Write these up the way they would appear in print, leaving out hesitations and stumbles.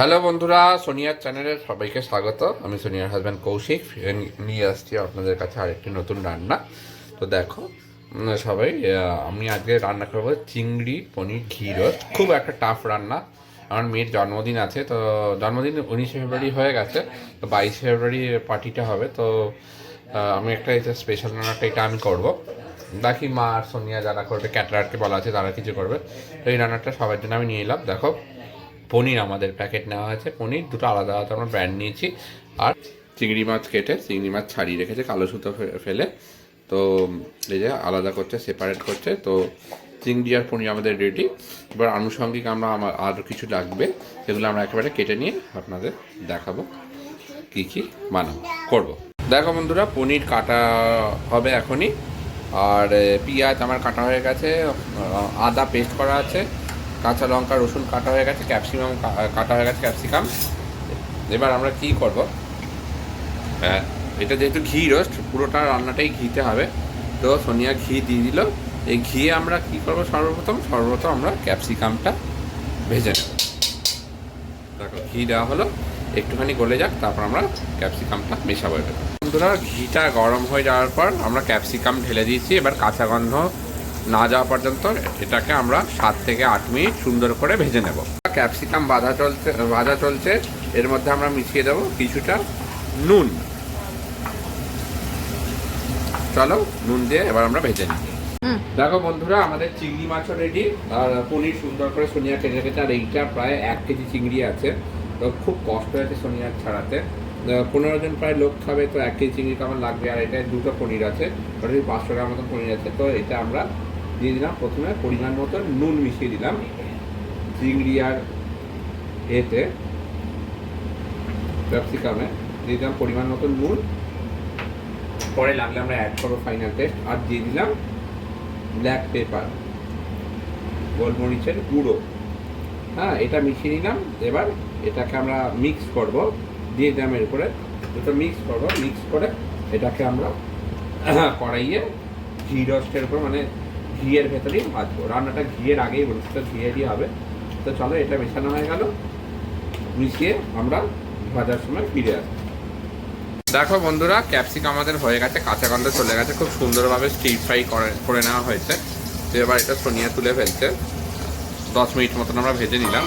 Hello বন্ধুরা, সোনিয়ার চ্যানেলে সবাইকে স্বাগত। আমি সোনিয়ার হাজব্যান্ড কৌশিক নিয়ে আসছি আপনাদের কাছে আরেকটি নতুন রান্না। তো দেখো সবাই, আমি আজকে রান্না করবো চিংড়ি পনির ঘি রোস্ট। খুব একটা টাফ রান্না। আমার মেয়ের জন্মদিন আছে, তো জন্মদিন 19শে ফেব্রুয়ারি হয়ে গেছে, তো 22শে ফেব্রুয়ারি পার্টিটা হবে। তো আমি একটা স্পেশাল রান্নাটা এটা আমি করবো। বাকি মা আর সোনিয়া যারা করবে, ক্যাটারারকে বলা আছে তারা কিছু করবে। তো এই রান্নাটা সবার জন্য আমি নিয়ে এলাম। দেখো, পনির আমাদের প্যাকেট নেওয়া হয়েছে, পনির দুটো আলাদা আলাদা আমরা ব্র্যান্ড নিয়েছি। আর চিংড়ি মাছ কেটে চিংড়ি মাছ ছাড়িয়ে রেখেছে কালো সুতো ফেলে। তো এই যে আলাদা করছে, সেপারেট করছে। তো চিংড়ি আর পনির আমাদের রেডি। এবার আনুষঙ্গিক আমার আরও কিছু লাগবে, সেগুলো আমরা একেবারে কেটে নিয়ে আপনাদের দেখাবো কী কী বানাবো করবো। দেখো বন্ধুরা, পনির কাটা হবে এখনই। আর পেঁয়াজ আমার কাটা হয়ে গেছে, আদা পেস্ট করা আছে, কাঁচা লঙ্কা রসুন কাটা হয়ে গেছে, ক্যাপসিকাম কাটা হয়ে গেছে, ক্যাপসিকাম। এবার আমরা কি করব, এটা যেহেতু ঘি রোস্ট, পুরোটা রান্নাটাই ঘিতে হবে। তো সোনিয়া ঘি দিয়ে দিল। এই ঘি আমরা কি করব, সর্বপ্রথম আমরা ক্যাপসিকামটা ভেজে নেব। দেখো, ঘি দেওয়া হলো, একটুখানি গলে যাক, তারপর আমরা ক্যাপসিকামটা মেশাবো। বন্ধুরা, ঘিটা গরম হয়ে যাওয়ার পর আমরা ক্যাপসিকাম ঢেলে দিয়েছি। এবার কাঁচা গন্ধ না যাওয়া পর্যন্ত এটাকে আমরা 7 থেকে 8 মিনিট সুন্দর করে ভেজে নেব। ক্যাপসিকাম ভাজা চলছে। এর মধ্যে আমরা মিশিয়ে দেবো কিছুটা নুন। চলো, নুন দিয়ে এবার আমরা ভেজে নিই। দেখো বন্ধুরা, আমাদের চিংড়ি মাছও রেডি, আর পনির সুন্দর করে সোনিয়া কেটে রেখেছে। আর এইটা প্রায় 1 কেজি চিংড়ি আছে। তো খুব কষ্ট হয়েছে সোনিয়ার ছাড়াতে। 15 জন প্রায় লোক খাবে, তো 1 কেজি চিংড়ি কেমন লাগবে। আর এটা দুটো পনির আছে, ওটা 500 গ্রাম মতন পনির আছে। তো এটা আমরা দিয়ে দিলাম প্রথমে পরিমাণ মতো নুন মিশিয়ে দিলাম চিংড়ি আর এতে ক্যাপসিকামে দিয়ে দিলাম পরিমাণ মতো নুন। পরে লাগলে আমরা অ্যাড করবো ফাইনাল টেস্ট। আর দিয়ে দিলাম ব্ল্যাক পেপার, গোলমরিচের গুঁড়ো। হ্যাঁ, এটা মিশিয়ে নিলাম। এবার এটাকে আমরা মিক্স করব, দিয়ে দিলাম এর উপরে দুটো মিক্স করবো। মিক্স করে এটাকে আমরা কড়াইয়ে ঘি রোস্টের উপর, মানে ঘিয়ের ভেতরেই ভাজবো। রান্নাটা ঘিয়ের আগেই বলছি, তো ঘিয়েরই হবে। তো চলো, এটা মেশানো হয়ে গেল। মিশিয়ে আমরা ভাজার সময় ফিরে আসবো। দেখো বন্ধুরা, ক্যাপসিকাম আমাদের হয়ে গেছে, কাঁচা গন্ধ চলে গেছে, খুব সুন্দরভাবে স্টির ফ্রাই করে নেওয়া হয়েছে। তো এবার এটা সোনিয়া তুলে ফেলছে। 10 মিনিট মতন আমরা ভেজে নিলাম।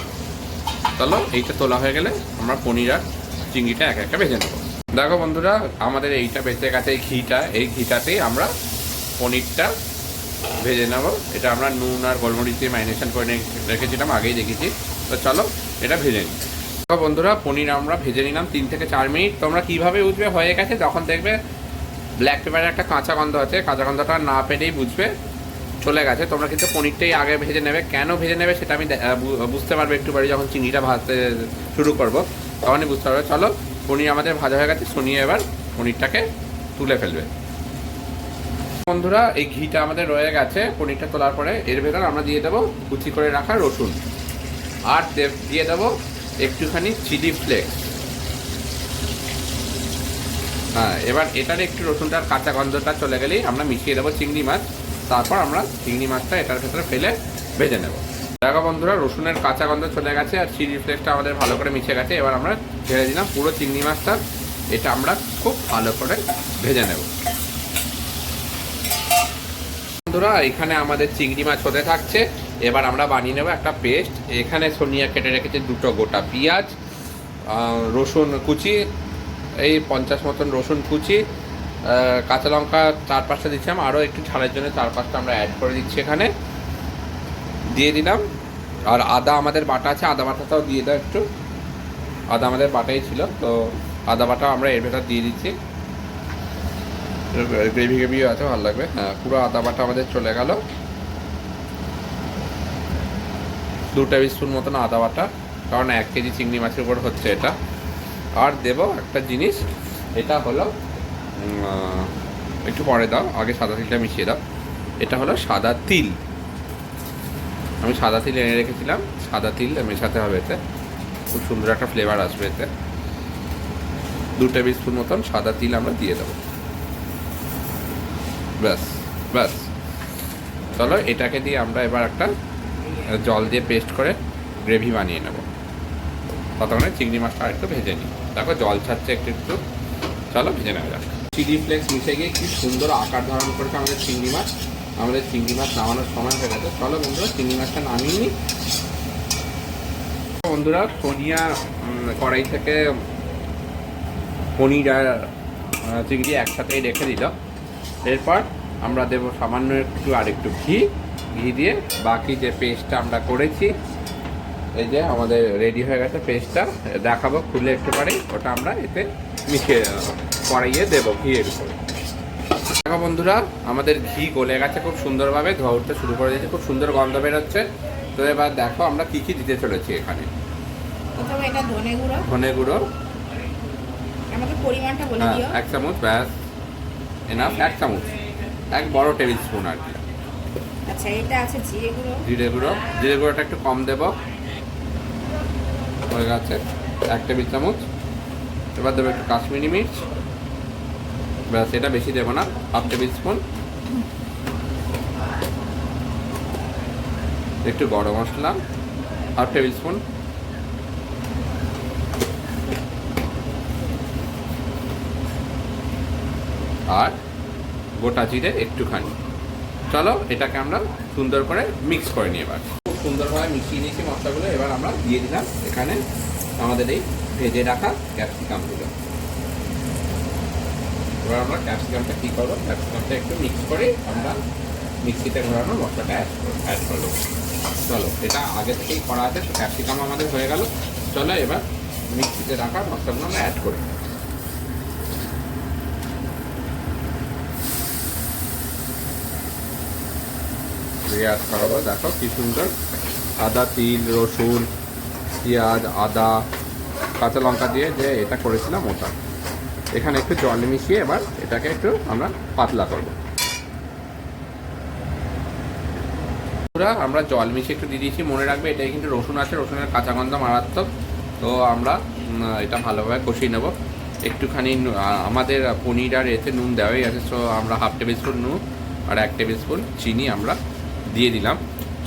চলো, এইটা তোলা হয়ে গেলে আমরা পনির আর চিংড়িটা একে একে ভেজে নেবো। দেখো বন্ধুরা, আমাদের এইটা বেঁচে গেছে, এই ঘিটাতেই আমরা পনিরটা ভেজে নেব। এটা আমরা নুন আর গোলমরিচ দিয়ে ম্যারিনেশন করে রেখেছিলাম, আগেই দেখেছি। তো চলো, এটা ভেজে নিই। তো বন্ধুরা, পনির আমরা ভেজে নিলাম 3 থেকে 4 মিনিট। তোমরা কীভাবে বুঝবে হয়ে গেছে, যখন দেখবে ব্ল্যাক পেপারের একটা কাঁচা গন্ধ আছে, কাঁচা গন্ধটা না পেলেই বুঝবে চলে গেছে। তোমরা কিন্তু পনিরটাই আগে ভেজে নেবে। কেন ভেজে নেবে সেটা আমি বুঝতে পারবো একটু পরে, যখন চিংড়িটা ভাজতে শুরু করবো তখনই বুঝতে পারবে। চলো, পনির আমাদের ভাজা হয়ে গেছে। সোনিয়া এবার পনিরটাকে তুলে ফেলবে। বন্ধুরা, এই ঘিটা আমাদের রয়ে গেছে। পনিরটা তোলার পরে এর ভেতর আমরা দিয়ে দেবো কুচি করে রাখা রসুন, আর দিয়ে দেবো একটুখানি চিলি ফ্লেক্স। হ্যাঁ, এবার এটার একটু রসুনটার কাঁচা গন্ধটা চলে গেলেই আমরা মিশিয়ে দেবো চিংড়ি মাছ। তারপর আমরা চিংড়ি মাছটা এটার ভেতরে ফেলে ভেজে নেব। দেখো বন্ধুরা, রসুনের কাঁচা গন্ধ চলে গেছে আর চিলি ফ্লেক্সটা আমাদের ভালো করে মিশে গেছে। এবার আমরা ছেড়ে দিলাম পুরো চিংড়ি মাছটা। এটা আমরা খুব ভালো করে ভেজে নেব। বন্ধুরা, এখানে আমাদের চিংড়ি মাছ হতে থাকছে। এবার আমরা বানিয়ে নেব একটা পেস্ট। এখানে সোনিয়া কেটে রেখেছে দুটো গোটা পেঁয়াজ, রসুন কুচি, এই 50 মতন রসুন কুচি, কাঁচা লঙ্কা 4-5টা দিচ্ছিলাম, আরও একটু ঝালের জন্য 4-5টা আমরা অ্যাড করে দিচ্ছি এখানে, দিয়ে দিলাম। আর আদা আমাদের বাটা আছে, আদা বাটাটাও দিয়ে দাও একটু। আদা আমাদের বাটাই ছিল, তো আদা বাটা আমরা এর ভেতর দিয়ে দিচ্ছি। গ্রেভিও আছে, ভালো লাগবে। হ্যাঁ, পুরো আদা বাটা আমাদের চলে গেল। 2 টেবিল স্পুন মতন আদা বাটা, কারণ 1 কেজি চিংড়ি মাছের উপর হচ্ছে এটা। আর দেব একটা জিনিস, এটা হলো একটু পরে দাও, আগে সাদা তিলটা মিশিয়ে দাও। এটা হলো সাদা তিল। আমি সাদা তিল এনে রেখেছিলাম, সাদা তিল মেশাতে হবে এতে, খুব সুন্দর একটা ফ্লেভার আসবে এতে। 2 টেবিল স্পুন মতন সাদা তিল আমরা দিয়ে দেবো। ব্যাস ব্যাস, চলো, এটাকে দিয়ে আমরা এবার একটা জল দিয়ে পেস্ট করে গ্রেভি বানিয়ে নেব। ততক্ষণে চিংড়ি মাছটা একটু ভেজে নিই। দেখো জল ছাড়ছে একটু একটু, চলো ভেজে নেওয়া যাক। চিলি ফ্লেক্স মিশে গিয়ে কি সুন্দর আকার ধারণ করেছে আমাদের চিংড়ি মাছ। আমাদের চিংড়ি মাছ নামানোর সময় হয়ে গেছে, চলো বন্ধুরা চিংড়ি মাছটা নামিয়ে নিই। বন্ধুরা সোনিয়া কড়াই থেকে পনির আর চিংড়ি একসাথেই রেখে দিল। এরপর আমরা দেবো সামান্য একটু আর একটু ঘি দিয়ে বাকি যে পেস্টটা আমরা করেছি, এই যে আমাদের রেডি হয়ে গেছে পেস্টটা, দেখাবো খুলে একটু পারি, ওটা আমরা এতে মিশিয়ে কড়াইয়ে দেবো ঘিয়ের উপরে। দেখো বন্ধুরা আমাদের ঘি গলে গেছে খুব সুন্দরভাবে, ধোয়া উঠতে শুরু করে দিয়েছে, খুব সুন্দর গন্ধ বেরোচ্ছে। তো এবার দেখো আমরা কী কী দিতে চলেছি এখানে। প্রথমে এটা ধনে গুঁড়ো আমাকে পরিমাণটা বলে দিও। 1 চামচ, ব্যাস এনাফ, 1 চামচ, 1 বড় টেবিল স্পুন আর কি। আচ্ছা এটা আছে জিরে গুঁড়োটা একটু কম দেবো, হয়ে গেছে 1 টেবিল চামচ। এবার দেবো একটু কাশ্মীরি মির্চ, ব্যাস এটা বেশি দেবো না, 1/2 টেবিল স্পুন। একটু গরম মশলা 1/2 টেবিল স্পুন। আর গোটা জিরে একটুখানি। চলো এটাকে আমরা সুন্দর করে মিক্স করে নিই। এবার খুব সুন্দরভাবে মিশিয়ে নিয়েছি মশলাগুলো। এবার আমরা দিয়ে দিলাম এখানে আমাদের এই ভেজে রাখা ক্যাপসিকামগুলো। এবার আমরা ক্যাপসিকামটা কী করবো, ক্যাপসিকামটা একটু মিক্স করে আমরা মিক্সিতে ঘোরানো মশলাটা অ্যাড করবো। চলো এটা আগে থেকেই করা আছে, তো ক্যাপসিকাম আমাদের হয়ে গেল। চলো এবার মিক্সিতে রাখা মশলাগুলো আমরা অ্যাড করি। পেঁয়াজ খাওয়াবো, দেখো কি সুন্দর আদা, তিল, রসুন, পেঁয়াজ, আদা, কাঁচা লঙ্কা দিয়ে যে এটা করেছিলাম ওটা। এখানে একটু জল মিশিয়ে এবার এটাকে একটু আমরা পাতলা করব। আমরা জল মিশিয়ে একটু দিয়ে দিয়েছি, মনে রাখবে এটাই কিন্তু রসুন আছে, রসুনের কাঁচা গন্ধ মারাত্মক। তো আমরা এটা ভালোভাবে কষিয়ে নেব। একটুখানি আমাদের পনির আর এতে নুন দেওয়াই আছে, সো আমরা 1/2 টেবিল স্পুন নুন আর 1 টেবিল স্পুন চিনি আমরা দিয়ে দিলাম।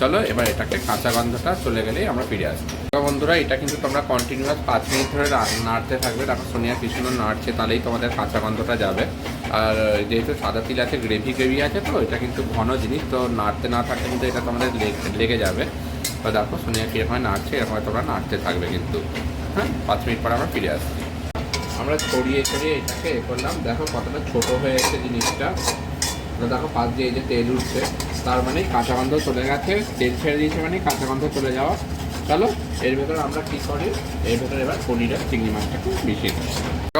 চলো এবার এটাকে কাঁচা গন্ধটা চলে গেলেই আমরা ফিরে আসছি। বন্ধুরা এটা কিন্তু তোমরা কন্টিনিউয়াস 5 মিনিট ধরে নাড়তে থাকবে। তারপর সোনিয়া কি সুন্দর নাড়ছে, তাহলেই তোমাদের কাঁচা গন্ধটা যাবে। আর যেহেতু সাদা তিল আছে, গ্রেভি আছে, তো এটা কিন্তু ঘন জিনিস, তো নাড়তে না থাকলে কিন্তু এটা তোমাদের লেগে যাবে। তো দেখো সোনিয়া কীরকম নাড়ছে, এরকম তোমরা নাড়তে থাকবে কিন্তু। হ্যাঁ 5 মিনিট পর আমরা ফিরে আসছি। আমরা ছড়িয়ে এটাকে করলাম, দেখো কতটা ছোট হয়ে এসেছে জিনিসটা। দেখো পাশ দিয়ে এই যে তেল উঠছে, তার মানে কাঁচা গন্ধ চলে গেছে, তেল ছেড়ে দিয়েছে মানে কাঁচা গন্ধ চলে যাওয়া। চলো এর ভেতরে আমরা কী করি, এর ভেতরে এবার পনির আর চিংড়ি মাছটাকে মিশিয়ে দিই।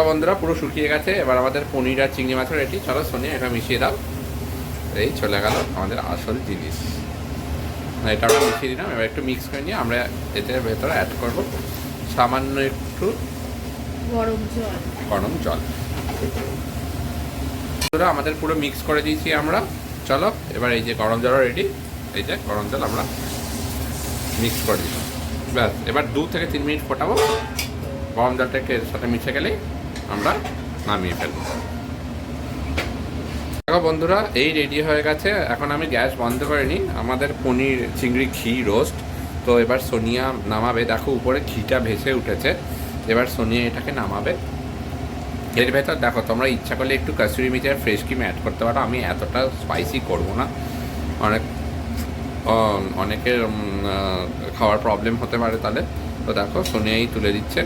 বন্ধুরা পুরো শুকিয়ে গেছে, এবার আমাদের পনির আর চিংড়ি মাছও রেডি। চলো সোনিয়া এটা মিশিয়ে দাও। এই চলে গেল আমাদের আসল জিনিস। এটা আমরা মিশিয়ে দিলাম। এবার একটু মিক্স করে নিয়ে আমরা এতে ভেতরে অ্যাড করবো সামান্য একটু গরম জল। আমাদের পুরো মিক্স করে দিয়েছি আমরা। চলো এবার এই যে গরম জল রেডি, এই যে গরম জল আমরা মিক্স করে দিলাম। ব্যাস এবার 2 থেকে 3 মিনিট ফোটাবো। গরম জলটাকে এর সাথে মিশে গেলেই আমরা নামিয়ে ফেলবো। দেখো বন্ধুরা এই রেডি হয়ে গেছে। এখন আমি গ্যাস বন্ধ করে নিই। আমাদের পনির চিংড়ি ঘি রোস্ট। তো এবার সোনিয়া নামাবে। দেখো উপরে ঘিটা ভেসে উঠেছে। এবার সোনিয়া এটাকে নামাবে। এর ভেতর দেখো তোমরা ইচ্ছা করলে একটু কাসুরি মেথি আর ফ্রেশ ক্রিম অ্যাড করতে পারো। আমি এতটা স্পাইসি করব না, অনেকের খাওয়ার প্রবলেম হতে পারে তাহলে। তো দেখো সোনিয়াই তুলে দিচ্ছে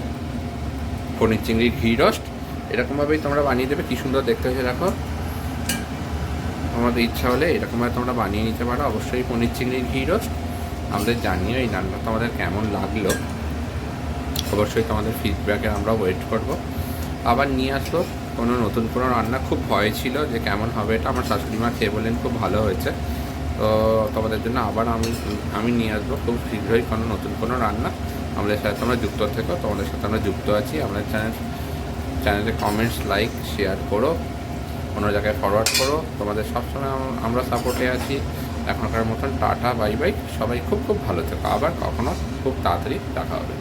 পনির চিংড়ির ঘি রোস্ট। এরকমভাবেই তোমরা বানিয়ে দেবে, কী সুন্দর দেখতে হয়েছে দেখো। তোমাদের ইচ্ছা হলে এরকমভাবে তোমরা বানিয়ে নিতে পারো অবশ্যই পনির চিংড়ির ঘি রোস্ট। আমাদের জানিও এই রান্না তোমাদের কেমন লাগলো, অবশ্যই তোমাদের ফিডব্যাকের আমরা ওয়েট করবো। আবার নিয়ে আসবো কোনো নতুন কোনো রান্না। খুব ভয় ছিল যে কেমন হবে এটা, আমার শাশুড়ি মা খেয়ে বললেন খুব ভালো হয়েছে। তো তোমাদের জন্য আবার আমি নিয়ে আসবো খুব শীঘ্রই কোনো নতুন কোনো রান্না। আমাদের সাথে তোমরা যুক্ত থেকো, তোমাদের সাথে আমরা যুক্ত আছি। আমাদের চ্যানেলে কমেন্টস, লাইক, শেয়ার করো, কোনো জায়গায় ফরওয়ার্ড করো। তোমাদের সবসময় আমরা সাপোর্টে আছি। এখনকার মতন টাটা, বাই বাই। সবাই খুব খুব ভালো থেকো। আবার কখনো খুব তাড়াতাড়ি দেখা হবে।